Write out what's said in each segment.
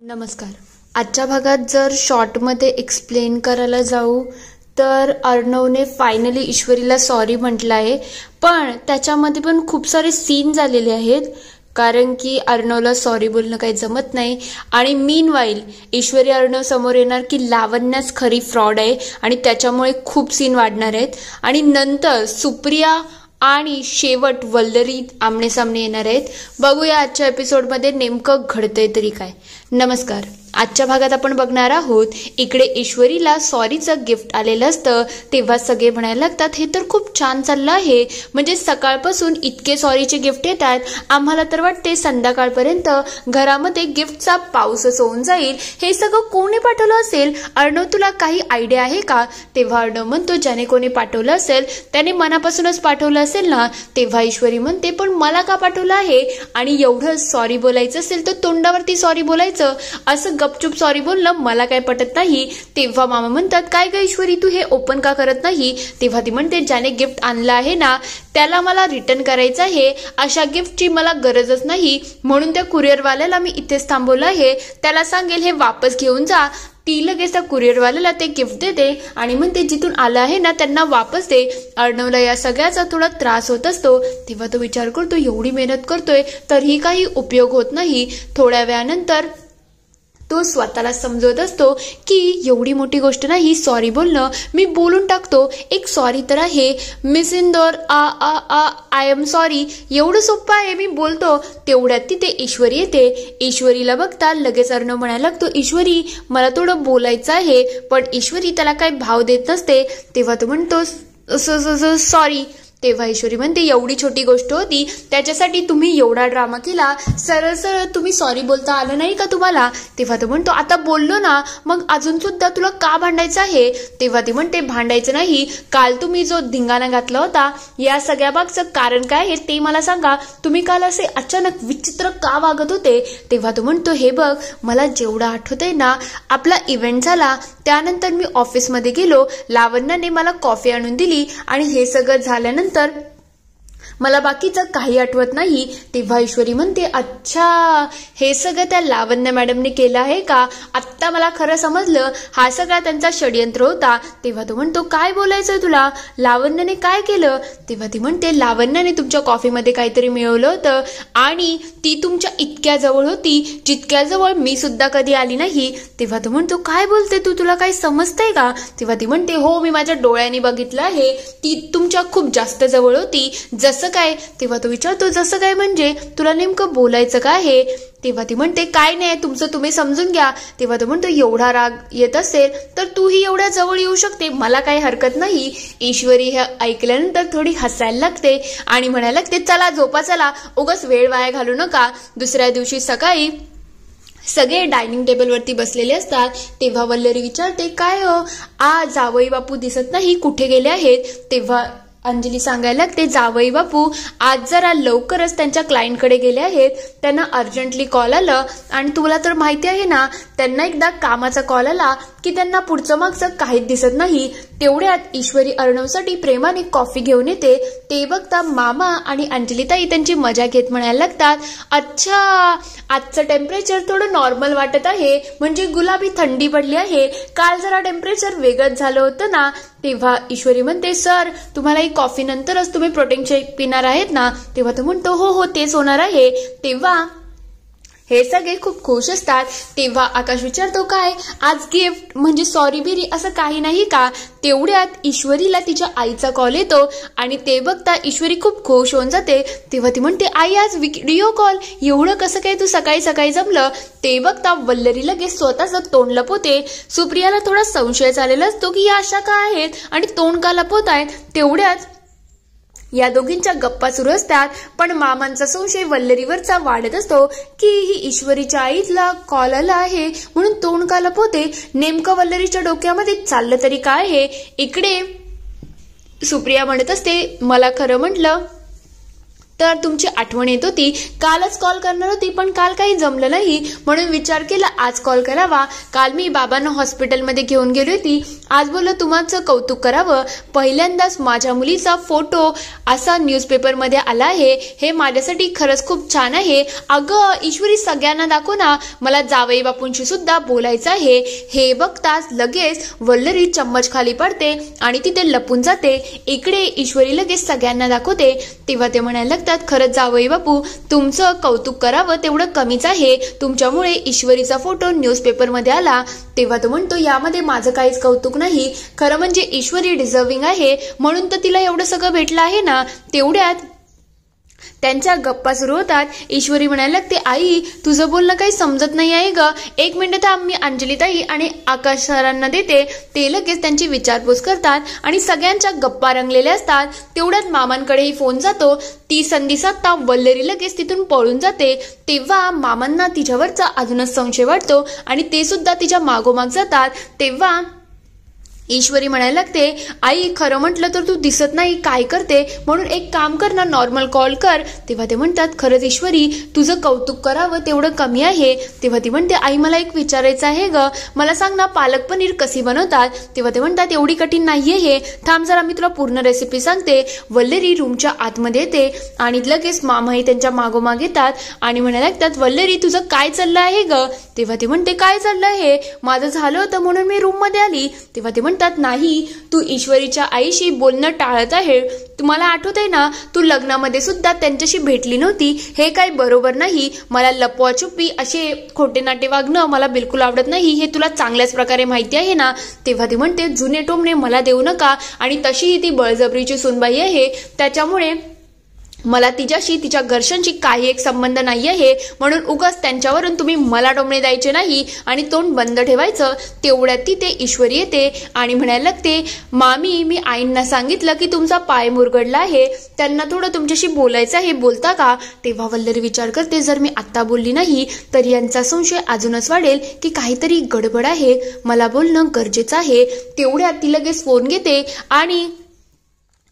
नमस्कार. आजच्या भागात जर शॉर्टमध्ये एक्सप्लेन करायला जाऊ तर अर्णवने फायनली ईश्वरीला सॉरी म्हटलं आहे, पण त्याच्यामध्ये पण खूप सारे सीन झालेले आहेत कारण की अर्णवला सॉरी बोलणं काही जमत नाही. आणि मीनवाईल ईश्वरी अर्णव समोर येणार की लावण्याच खरी फ्रॉड आहे आणि त्याच्यामुळे खूप सीन वाढणार आहेत. आणि नंतर सुप्रिया आणि शेवट वल्लरी आमने सामने येणार आहेत. बघूया आजच्या एपिसोडमध्ये नेमकं घडतंय तरी काय. नमस्कार. आजच्या भागात आपण बघणार आहोत इकडे ईश्वरीला सॉरीचं गिफ्ट आलेलं असतं तेव्हा सगळे म्हणायला लागतात हे तर खूप छान चाललं आहे, म्हणजे सकाळपासून इतके सॉरीचे गिफ्ट येतात, आम्हाला तर वाटते संध्याकाळपर्यंत घरामध्ये गिफ्टचा पाऊसच होऊन जाईल. हे सगळं कोणी पाठवलं असेल? अर्णव तुला काही आयडिया आहे का? तेव्हा अर्णव म्हणतो ज्याने कोणी पाठवलं असेल त्याने मनापासूनच पाठवलं असेल ना. तेव्हा ईश्वरी म्हणते पण मला का पाठवलं आहे? आणि एवढं सॉरी बोलायचं असेल तर तोंडावरती सॉरी बोलायचं, असं गपचूप सॉरी बोलणं मला काय पटत नाही. तेव्हा मामा म्हणतात काय ग ईश्वरी तू हे ओपन का करत नाही? तेव्हा ती म्हणते ज्याने गिफ्ट आणलं आहे ना त्याला मला रिटर्न करायचं आहे, अशा गिफ्टची मला गरजच नाही, म्हणून त्या कुरिअरवाल्याला मी इथेच थांबवलं आहे, त्याला सांगेल हे वापस घेऊन जा. ती लगेच त्या कुरिअरवाल्याला ते गिफ्ट देते आणि म्हणते जिथून आलं आहे ना त्यांना वापस दे. अर्णवला या सगळ्याचा थोडा त्रास होत असतो. तेव्हा तो विचार करतो एवढी मेहनत करतोय तरीही काही उपयोग होत नाही. थोड्या वेळानंतर तो स्वतःला समजवत असतो की एवढी मोठी गोष्ट नाही सॉरी बोलणं, मी बोलून टाकतो. एक सॉरी तर आहे, miss Indore I am sorry, एवढं सोपं आहे, मी बोलतो. तेवढ्यात तिथे ईश्वरी येते. ईश्वरीला बघता लगेच अर्णव म्हणायला लागतो ईश्वरी मला थोडं बोलायचं आहे, पण ईश्वरी त्याला काही भाव देत नसते. तेव्हा तो म्हणतो सॉरी. तेव्हा ईश्वरी म्हणते एवढी छोटी गोष्ट होती त्याच्यासाठी तुम्ही एवढा ड्रामा केला, सरळ सरळ तुम्ही सॉरी बोलता आलं नाही का तुम्हाला? तेव्हा तो म्हणतो आता बोललो ना, मग अजून सुद्धा तुला का भांडायचं आहे? तेव्हा ती म्हणते भांडायचं नाही, काल तुम्ही जो धिंगाणा घातला होता या सगळ्या बागचं कारण काय आहे ते मला सांगा, तुम्ही काल असे अचानक विचित्र का वागत होते? तेव्हा तो म्हणतो हे बघ मला जेवढं आठवतंय ना, आपला इव्हेंट झाला त्यानंतर मी ऑफिसमध्ये गेलो, लावण्याने मला कॉफी आणून दिली आणि हे सगळं झाल्यानंतर मला बाकीचं काही आठवत नाही. तेव्हा ईश्वरी म्हणते अच्छा हे सगळं त्या लावण्य मॅडमने केलं आहे का? आत्ता मला खरं समजलं, हा सगळा त्यांचा षडयंत्र होता. तेव्हा तो म्हणतो काय बोलायचं तुला, लावण्याने काय केलं? तेव्हा ती म्हणते लावण्याने तुमच्या कॉफीमध्ये काहीतरी मिळवलं होतं आणि ती तुमच्या इतक्या जवळ होती जितक्या जवळ मी सुद्धा कधी आली नाही. तेव्हा तो म्हणतो काय बोलते तू, तुला काही समजतंय का? तेव्हा ती म्हणते हो मी माझ्या डोळ्यांनी बघितलं आहे, ती तुमच्या खूप जास्त जवळ होती. जसं काय? तेव्हा तो विचारतो जसं काय म्हणजे तुला नेमकं बोलायचं काय आहे? तेव्हा ती म्हणते काय नाही तुमचं तुम्ही समजून घ्या. तेव्हा तो म्हणतो एवढा राग येत असेल तर तूही एवढ्या जवळ येऊ शकते, मला काही हरकत नाही. ईश्वरी हे ऐकल्यानंतर थोडी हसायला लागते आणि म्हणायला लागते चला झोपा, चला उगाच वेळ वाया घालू नका. दुसऱ्या दिवशी सकाळी सगळे डायनिंग टेबलवरती बसलेले असतात. तेव्हा वल्लरी विचारते काय हो आज जावई बापू दिसत नाही, कुठे गेले आहेत? तेव्हा अंजली सांगायला लागते जावई बापू आज जरा लवकरच त्यांच्या क्लायंटकडे गेले आहेत, त्यांना अर्जंटली कॉल आलं आणि तुला तर माहिती आहे ना त्यांना एकदा कामाचा कॉल आला की त्यांना पुढचं मागचं काहीच दिसत नाही. तेवढ्यात ईश्वरी अर्णवसाठी प्रेमाने कॉफी घेऊन येते. ते बघता मामा आणि अंजलीताई त्यांची मजा घेत म्हणायला लागतात अच्छा आजचं टेम्परेचर थोडं नॉर्मल वाटत आहे, म्हणजे गुलाबी थंडी पडली आहे, काल जरा टेम्परेचर वेगळंच झालं होतं ना. तेव्हा ईश्वरी म्हणते सर तुम्हाला ही कॉफी नंतरच तुम्ही प्रोटीन शेक पिणार आहेत ना? तेव्हा तो म्हणतो हो हो तेच होणार आहे. तेव्हा हे सगळे खूप खुश असतात. तेव्हा आकाश विचारतो काय आज गिफ्ट म्हणजे सॉरी बिरी असं काही नाही का? तेवढ्यात ईश्वरीला तिच्या आईचा कॉल येतो आणि ते बघता ईश्वरी खूप खुश होऊन जाते. तेव्हा ती म्हणते आई आज व्हिडिओ कॉल, एवढं कसं काय तू सकाळी सकाळी जमलं? ते बघता वल्लरी लगेच स्वतःच तोंड लपवते. सुप्रियाला थोडा संशय चाललेला असतो की या अशा का आहेत आणि तोंड का लपवत आहेत. तेवढ्याच या दोघींच्या गप्पा सुरू असतात, पण मामांचा संशय वल्लरीवरचा वाढत असतो की ही ईश्वरीच्या आईला कॉल आला आहे म्हणून तोंड का लपवते, नेमकं वल्लरीच्या डोक्यामध्ये चाललं तरी काय आहे? इकडे सुप्रिया म्हणत असते मला खरं म्हटलं तर तुमची आठवण येत होती, कालच कॉल करणार होती पण काल काही जमलं नाही, म्हणून विचार केला आज कॉल करावा. काल मी बाबांना हॉस्पिटलमध्ये घेऊन गेली होती, आज बोललो तुमचं कौतुक करावं. पहिल्यांदाच माझ्या मुलीचा फोटो असा न्यूजपेपरमध्ये आला आहे, हे माझ्यासाठी खरंच खूप छान आहे. अगं ईश्वरी, सगळ्यांना दाखव ना, मला जावई बापूंशी सुद्धा बोलायचं आहे. हे बघताच लगेच वल्लरी चम्मच खाली पडते आणि तिथे लपून जाते. इकडे ईश्वरी लगेच सगळ्यांना दाखवते. तेव्हा ते म्हणायला लागतात, खरंच जावई बापू, तुमचं कौतुक करावं तेवढं कमीच आहे. तुमच्यामुळे ईश्वरीचा फोटो न्यूजपेपरमध्ये आला. तेव्हा तो म्हणतो, यामध्ये माझं काहीच कौतुक नाही, खरं म्हणजे ईश्वरी डिझर्विंग आहे म्हणून तर तिला एवढं सगळं भेटलं आहे ना. तेवढ्यात त्यांच्या गप्पा सुरू होतात. ईश्वरी म्हणायला लागते, आई तुझं बोलणं काही समजत नाही आहे ग, एक मिनिट थांब, मी अंजलीताई आणि आकाश सरांना देते. ते लगेच त्यांची विचारपूस करतात आणि सगळ्यांच्या गप्पा रंगलेल्या असतात. तेवढ्यात मामांकडेही फोन जातो. ती संधी साधता वल्लरी लगेच तिथून पळून जाते. तेव्हा मामांना तिच्यावरचा अजूनच संशय वाटतो आणि ते सुद्धा तिच्या मागोमाग जातात. तेव्हा ईश्वरी म्हणायला लागते, आई खरं म्हटलं तर तू दिसत नाही, काय करते, म्हणून एक काम कर ना, नॉर्मल कॉल कर. तेव्हा ते म्हणतात, खरंच ईश्वरी तुझं कौतुक करावं तेवढं कमी आहे. तेव्हा ती म्हणते, आई मला एक विचारायचं आहे ग, मला सांग ना पालक पनीर कशी बनवतात. तेव्हा ते म्हणतात, एवढी कठीण नाहीये हे, थांब जरा मी तुला पूर्ण रेसिपी सांगते. वल्लरी रूमच्या आतमध्ये येते आणि लगेच मामाही त्यांच्या मागोमाग येतात आणि म्हणायला लागतात, वल्लरी तुझं काय चाललं आहे ग. तेव्हा ती म्हणते, काय चाललं आहे, माझं झालं होतं म्हणून मी रूम मध्ये आली. तेव्हा ते म्हणतात, नाही तू ईश्वरीच्या आईशी बोलणं टाळत आहे. तुम्हाला आठवत आहे ना, तू लग्नामध्ये सुद्धा त्यांच्याशी भेटली नव्हती, हे काही बरोबर नाही. मला लपवाछुपी असे खोटे नाटे वागणं मला बिलकुल आवडत नाही, हे तुला चांगल्याच प्रकारे माहिती आहे ना. तेव्हा ती म्हणते, जुने टोमणे मला देऊ नका, आणि तशीही ती बळजबरीची सुनबाई आहे, त्याच्यामुळे मला तिच्याशी तिच्या घरच्यांशी काही एक संबंध नाही आहे, म्हणून उगाच त्यांच्यावरून तुम्ही मला टोमणे द्यायचे नाही आणि तोंड बंद ठेवायचं. तेवढ्यात तिथे ईश्वरी येते आणि म्हणायला लागते, मामी मी आईंना सांगितलं की तुमचा पाय मुरगडला आहे, त्यांना थोडं तुमच्याशी बोलायचं आहे, बोलता का. तेव्हा वल्लरी विचार करते, जर मी आत्ता बोलली नाही तर यांचा संशय अजूनच वाढेल की काहीतरी गडबड आहे, मला बोलणं गरजेचं आहे. तेवढ्यात ती लगेच फोन घेते आणि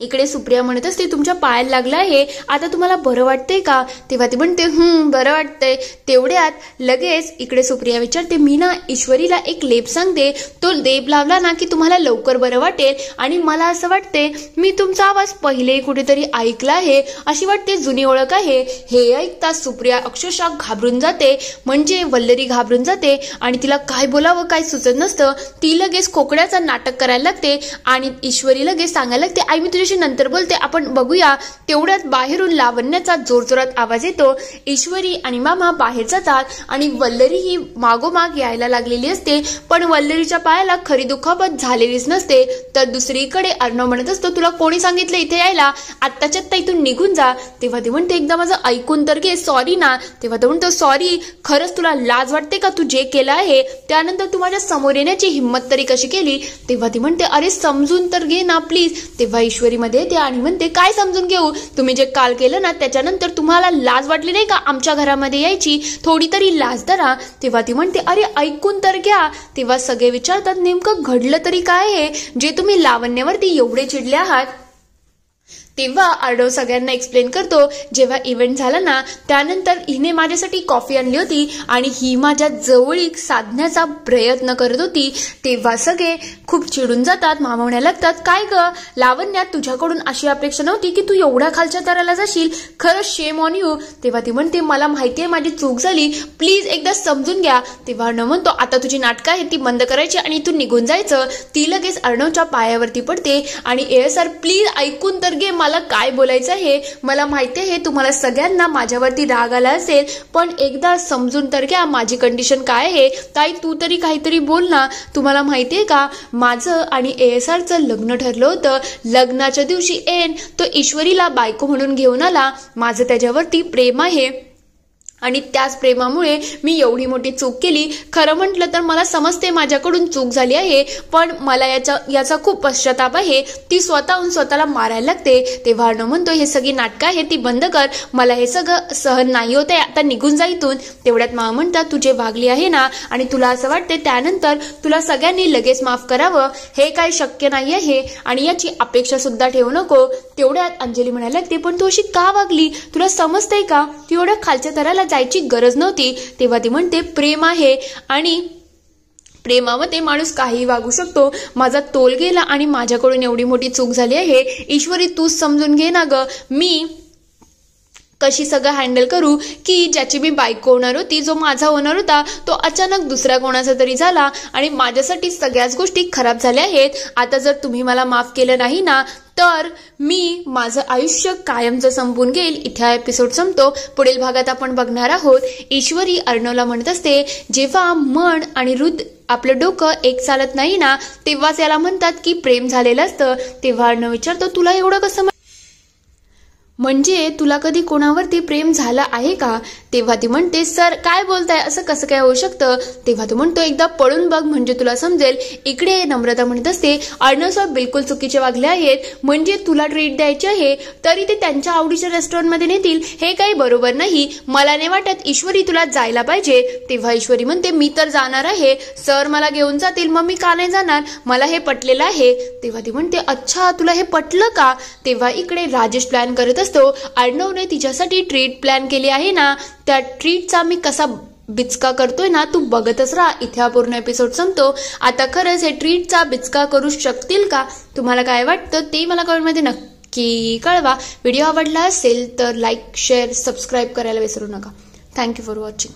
इकडे सुप्रिया म्हणत असते, तुमच्या पायाला लागला आहे, आता तुम्हाला बरं वाटतंय का. तेव्हा ती म्हणते, बरं वाटतंय. तेवढ्यात लगेच इकडे सुप्रिया विचारते, मी ना ईश्वरीला एक लेप सांगते, तो लेप लावला ना की तुम्हाला लवकर बरं वाटेल. आणि मला असं वाटते मी तुमचा आवाज पहिले कुठेतरी ऐकला आहे, अशी वाटते जुनी ओळख आहे. हे ऐकताच सुप्रिया अक्षरशः घाबरून जाते, म्हणजे वल्लरी घाबरून जाते आणि तिला काय बोलावं काय सुचत नसतं. ती लगेच खोकड्याचं नाटक करायला लागते आणि ईश्वरी लगेच सांगायला लागते, आई मी नंतर बोलते, आपण बघूया. तेवढ्यात बाहेरून लावण्याचा जोरजोरात आवाज येतो. ईश्वरी आणि मामा बाहेर जातात आणि वल्लरी ही मागोमाग यायला लागलेली असते, पण वल्लरीच्या पायाला खरी दुखापत झालेलीच नसते. तर दुसरीकडे अर्णव म्हणत असतो, तुला कोणी सांगितलं इथे यायला, आत्ताच्या आत्ता इथून निघून जा. तेव्हा ते म्हणते, एकदा माझं ऐकून तर घे, सॉरी ना. तेव्हा तो म्हणतो, सॉरी, खरंच तुला लाज वाटते का, तू जे केलं आहे त्यानंतर तू माझ्या समोर येण्याची हिंमत तरी कशी केली. तेव्हा ती म्हणते, अरे समजून तर घे ना प्लीज. तेव्हा ईश्वरी मध्ये येते आणि म्हणते, काय समजून घेऊ, तुम्ही जे काल केलं ना त्याच्यानंतर तुम्हाला लाज वाटली नाही का आमच्या घरामध्ये यायची, थोडी तरी लाज धरा. तेव्हा ती म्हणते, अरे ऐकून तर घ्या. तेव्हा सगळे विचारतात, नेमकं घडलं तरी काय आहे जे तुम्ही लावण्यावरती एवढे चिडले आहात. तेव्हा अर्णव सगळ्यांना एक्सप्लेन करतो, जेव्हा इव्हेंट झाला ना त्यानंतर हिने माझ्यासाठी कॉफी आणली होती आणि ही माझ्या जवळीक साधण्याचा प्रयत्न करत होती. तेव्हा सगळे खूप चिडून जातात. मामा म्हणायला लागतात, काय ग लावण्या, तुझ्याकडून अशी अपेक्षा नव्हती की तू एवढ्या खालच्या तराला जाशील, खरंच शेम ऑन यू. तेव्हा ती म्हणते, मला माहिती आहे माझी चूक झाली, प्लीज एकदा समजून घ्या. तेव्हा अर्णव म्हणतो, आता तुझी नाटकं आहेत ती बंद करायची आणि तू निघून जायचं. ती लगेच अर्णवच्या पायावरती पडते आणि सर प्लीज ऐकून तर घे, मला काय बोलायचं आहे. मला माहिती आहे तुम्हाला सगळ्यांना माझ्यावरती राग आला असेल, पण एकदा समजून तर घ्या माझी कंडिशन काय आहे. ताई तू तरी काहीतरी बोल ना. तुम्हाला माहितीये का, माझं आणि ASRचं लग्न ठरलं होतं. लग्नाच्या दिवशी तो ईश्वरीला बायको म्हणून घेऊन आला. माझं त्याच्यावरती प्रेम आहे आणि त्याच प्रेमामुळे मी एवढी मोठी चूक केली. खरं म्हटलं तर मला समजते माझ्याकडून चूक झाली आहे, पण मला याचा खूप पश्चाताप आहे. ती स्वतःहून स्वतःला मारायला लागते. तेव्हा अर्णव म्हणतो, हे सगळी नाटकं आहे ती बंद कर, मला हे सगळं सहन नाही होत आहे, आता निघून जा इथून. तेवढ्यात मामा म्हणतात, तू जे वागली आहे ना आणि तुला असं वाटते त्यानंतर तुला सगळ्यांनी लगेच माफ करावं, हे काही शक्य नाही आहे आणि याची अपेक्षा सुद्धा ठेवू नको. तेवढ्यात अंजली म्हणायला लागते, पण तू अशी का वागली, तुला समजतंय का, ती एवढ्या खालच्या थराला जायची गरज नव्हती. तेव्हा ती म्हणते प्रेम आहे आणि प्रेमामध्ये माणूस काही वागू शकतो. माझा तोल गेला आणि माझ्याकडून एवढी मोठी चूक झाली आहे. ईश्वरी तूच समजून घे ना ग, मी कशी सगळं हँडल करू की ज्याची मी बायको होणार होती, जो माझा होणार होता, तो अचानक दुसऱ्या कोणाचा तरी झाला आणि माझ्यासाठी सगळ्याच गोष्टी खराब झाल्या आहेत. आता जर तुम्ही मला माफ केलं नाही ना तर मी माझं आयुष्य कायमचं संपून घेईल. इथे हा एपिसोड संपतो. पुढील भागात आपण बघणार आहोत ईश्वरी अर्णवला म्हणत असते, जेव्हा मन आणि हृद आपलं डोकं एक चालत नाही ना तेव्हाच याला म्हणतात की प्रेम झालेलं असतं. तेव्हा अर्णव विचारतो, तुला एवढं कसं, म्हणजे तुला कधी कोणावरती प्रेम झालं आहे का? तेव्हा ती म्हणते, सर काय बोलताय, असं कसं काय होऊ शकतं? तेव्हा तो म्हणतो, एकदा पळून बघ म्हणजे तुला समजेल. इकडे नम्रता म्हणत असते, अर्णव साहेब बिलकुल चुकीचे वागले आहेत, म्हणजे तुला ट्रीट द्यायची आहे तरी ते त्यांच्या आवडीच्या रेस्टॉरंटमध्ये नेतील, हे काही बरोबर नाही. मला नाही वाटत ईश्वरी तुला जायला पाहिजे. तेव्हा ईश्वरी म्हणते, मी तर जाणार आहे, सर मला घेऊन जातील, मग मी का नाही जाणार, मला हे पटलेलं आहे. तेव्हा ती म्हणते, अच्छा तुला हे पटलं का? तेव्हा इकडे राजेश प्लॅन करत असतो, अर्णवने तिच्यासाठी ट्रीट प्लॅन केली आहे ना, त्या ट्रीटचा मी कसा बिचका करतोय ना, तू बघतच राहा. इथे हा पूर्ण एपिसोड संपतो. आता खरंच हे ट्रीटचा बिचका करू शकतील का? तुम्हाला काय वाटतं ते मला कमेंटमध्ये नक्की कळवा. व्हिडिओ आवडला असेल तर लाईक, शेअर, सबस्क्राईब करायला विसरू नका. Thank you for watching.